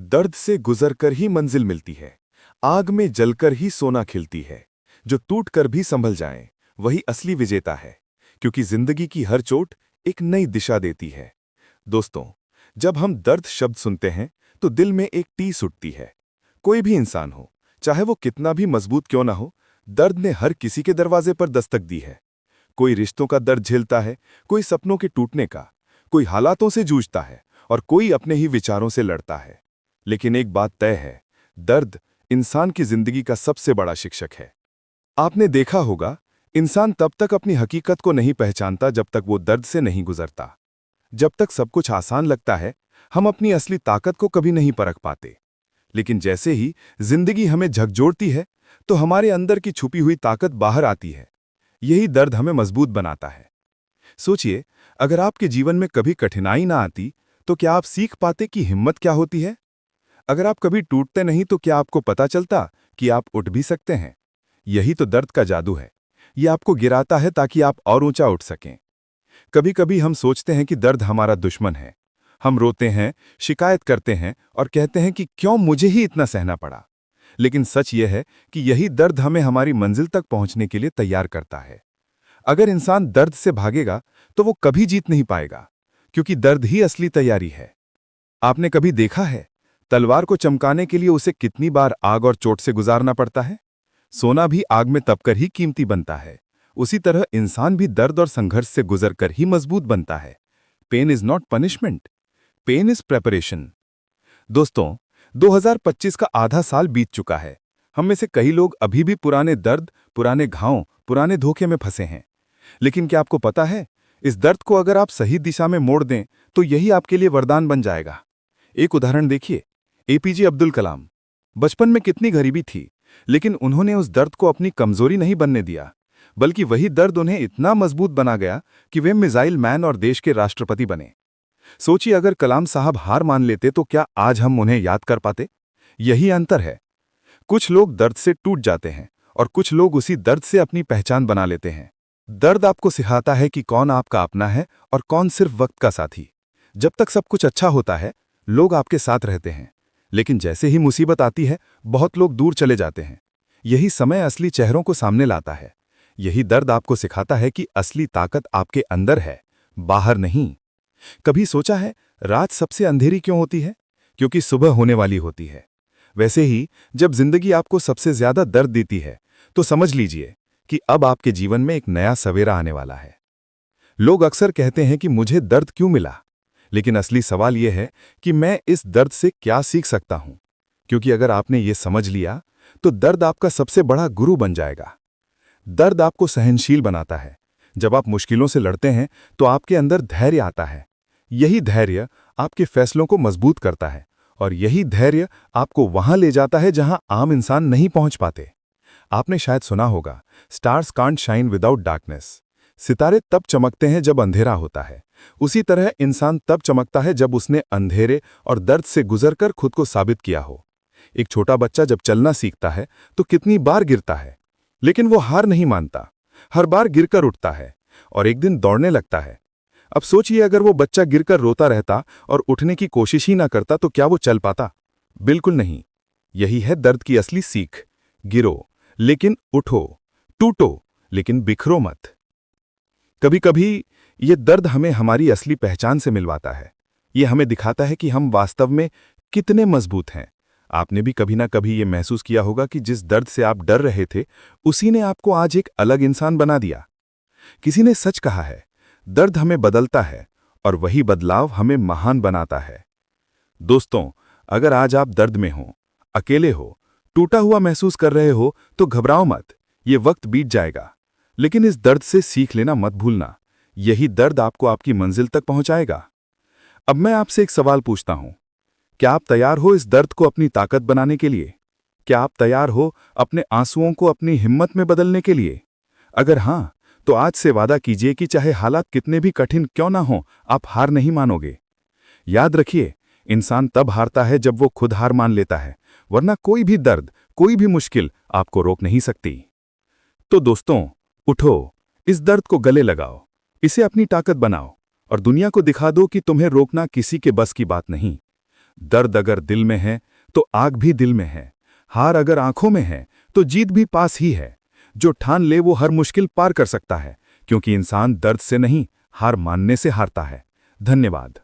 दर्द से गुजरकर ही मंजिल मिलती है। आग में जलकर ही सोना खिलती है। जो टूट कर भी संभल जाए वही असली विजेता है, क्योंकि जिंदगी की हर चोट एक नई दिशा देती है। दोस्तों, जब हम दर्द शब्द सुनते हैं तो दिल में एक टीस उठती है। कोई भी इंसान हो, चाहे वो कितना भी मजबूत क्यों ना हो, दर्द ने हर किसी के दरवाजे पर दस्तक दी है। कोई रिश्तों का दर्द झेलता है, कोई सपनों के टूटने का, कोई हालातों से जूझता है और कोई अपने ही विचारों से लड़ता है। लेकिन एक बात तय है, दर्द इंसान की जिंदगी का सबसे बड़ा शिक्षक है। आपने देखा होगा, इंसान तब तक अपनी हकीकत को नहीं पहचानता जब तक वो दर्द से नहीं गुजरता। जब तक सब कुछ आसान लगता है, हम अपनी असली ताकत को कभी नहीं परख पाते। लेकिन जैसे ही जिंदगी हमें झकझोरती है, तो हमारे अंदर की छुपी हुई ताकत बाहर आती है। यही दर्द हमें मजबूत बनाता है। सोचिए, अगर आपके जीवन में कभी कठिनाई ना आती, तो क्या आप सीख पाते कि हिम्मत क्या होती है? अगर आप कभी टूटते नहीं, तो क्या आपको पता चलता कि आप उठ भी सकते हैं? यही तो दर्द का जादू है। ये आपको गिराता है ताकि आप और ऊंचा उठ सकें। कभी कभी हम सोचते हैं कि दर्द हमारा दुश्मन है। हम रोते हैं, शिकायत करते हैं और कहते हैं कि क्यों मुझे ही इतना सहना पड़ा। लेकिन सच यह है कि यही दर्द हमें हमारी मंजिल तक पहुंचने के लिए तैयार करता है। अगर इंसान दर्द से भागेगा, तो वो कभी जीत नहीं पाएगा, क्योंकि दर्द ही असली तैयारी है। आपने कभी देखा है, तलवार को चमकाने के लिए उसे कितनी बार आग और चोट से गुजारना पड़ता है? सोना भी आग में तपकर ही कीमती बनता है। उसी तरह इंसान भी दर्द और संघर्ष से गुजरकर ही मजबूत बनता है। Pain is not punishment, pain is preparation. दोस्तों, 2025 का आधा साल बीत चुका है। हम में से कई लोग अभी भी पुराने दर्द, पुराने घावों, पुराने धोखे में फंसे हैं। लेकिन क्या आपको पता है, इस दर्द को अगर आप सही दिशा में मोड़ दें, तो यही आपके लिए वरदान बन जाएगा। एक उदाहरण देखिए, एपीजे अब्दुल कलाम। बचपन में कितनी गरीबी थी, लेकिन उन्होंने उस दर्द को अपनी कमजोरी नहीं बनने दिया, बल्कि वही दर्द उन्हें इतना मजबूत बना गया कि वे मिसाइल मैन और देश के राष्ट्रपति बने। सोचिए, अगर कलाम साहब हार मान लेते तो क्या आज हम उन्हें याद कर पाते? यही अंतर है। कुछ लोग दर्द से टूट जाते हैं और कुछ लोग उसी दर्द से अपनी पहचान बना लेते हैं। दर्द आपको सिखाता है कि कौन आपका अपना है और कौन सिर्फ वक्त का साथी। जब तक सब कुछ अच्छा होता है, लोग आपके साथ रहते हैं, लेकिन जैसे ही मुसीबत आती है, बहुत लोग दूर चले जाते हैं। यही समय असली चेहरों को सामने लाता है। यही दर्द आपको सिखाता है कि असली ताकत आपके अंदर है, बाहर नहीं। कभी सोचा है, रात सबसे अंधेरी क्यों होती है? क्योंकि सुबह होने वाली होती है। वैसे ही जब जिंदगी आपको सबसे ज्यादा दर्द देती है, तो समझ लीजिए कि अब आपके जीवन में एक नया सवेरा आने वाला है। लोग अक्सर कहते हैं कि मुझे दर्द क्यों मिला, लेकिन असली सवाल यह है कि मैं इस दर्द से क्या सीख सकता हूं। क्योंकि अगर आपने ये समझ लिया, तो दर्द आपका सबसे बड़ा गुरु बन जाएगा। दर्द आपको सहनशील बनाता है। जब आप मुश्किलों से लड़ते हैं, तो आपके अंदर धैर्य आता है। यही धैर्य आपके फैसलों को मजबूत करता है, और यही धैर्य आपको वहां ले जाता है जहां आम इंसान नहीं पहुंच पाते। आपने शायद सुना होगा, stars can't shine without darkness. सितारे तब चमकते हैं जब अंधेरा होता है। उसी तरह इंसान तब चमकता है जब उसने अंधेरे और दर्द से गुजरकर खुद को साबित किया हो। एक छोटा बच्चा जब चलना सीखता है, तो कितनी बार गिरता है, लेकिन वो हार नहीं मानता। हर बार गिरकर उठता है और एक दिन दौड़ने लगता है। अब सोचिए, अगर वो बच्चा गिरकर रोता रहता और उठने की कोशिश ही ना करता, तो क्या वो चल पाता? बिल्कुल नहीं। यही है दर्द की असली सीख। गिरो, लेकिन उठो। टूटो, लेकिन बिखरो मत। कभी कभी ये दर्द हमें हमारी असली पहचान से मिलवाता है। ये हमें दिखाता है कि हम वास्तव में कितने मजबूत हैं। आपने भी कभी ना कभी ये महसूस किया होगा कि जिस दर्द से आप डर रहे थे, उसी ने आपको आज एक अलग इंसान बना दिया। किसी ने सच कहा है, दर्द हमें बदलता है और वही बदलाव हमें महान बनाता है। दोस्तों, अगर आज आप दर्द में हो, अकेले हो, टूटा हुआ महसूस कर रहे हो, तो घबराओ मत। ये वक्त बीत जाएगा। लेकिन इस दर्द से सीख लेना मत भूलना। यही दर्द आपको आपकी मंजिल तक पहुंचाएगा। अब मैं आपसे एक सवाल पूछता हूं, क्या आप तैयार हो इस दर्द को अपनी ताकत बनाने के लिए? क्या आप तैयार हो अपने आंसुओं को अपनी हिम्मत में बदलने के लिए? अगर हां, तो आज से वादा कीजिए कि चाहे हालात कितने भी कठिन क्यों ना हो, आप हार नहीं मानोगे। याद रखिए, इंसान तब हारता है जब वो खुद हार मान लेता है, वरना कोई भी दर्द, कोई भी मुश्किल आपको रोक नहीं सकती। तो दोस्तों, उठो, इस दर्द को गले लगाओ, इसे अपनी ताकत बनाओ और दुनिया को दिखा दो कि तुम्हें रोकना किसी के बस की बात नहीं। दर्द अगर दिल में है तो आग भी दिल में है, हार अगर आंखों में है तो जीत भी पास ही है। जो ठान ले वो हर मुश्किल पार कर सकता है, क्योंकि इंसान दर्द से नहीं, हार मानने से हारता है। धन्यवाद।